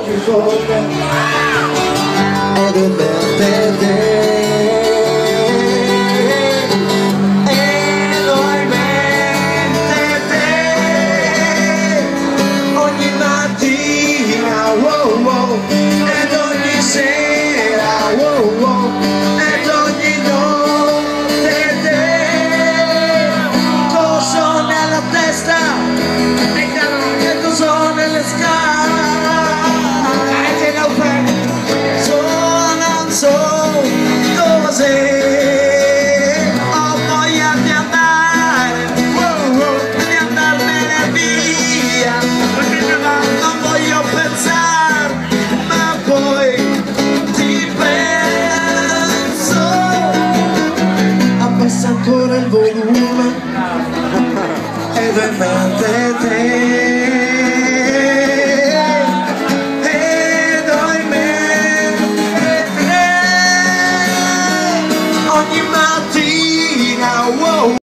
più forte ed è per te. Ed ho in mente te ogni mattina, wow, wow, ed ogni sera, wow, wow, ed ogni notte te. Coso nella testa e coso nelle scale. Non so dove sei, ho voglia di andare, di andarmene via, non voglio pensare, ma poi ti penso. Abbassa ancora il volume ed è mente te. Ogni mattina, wow.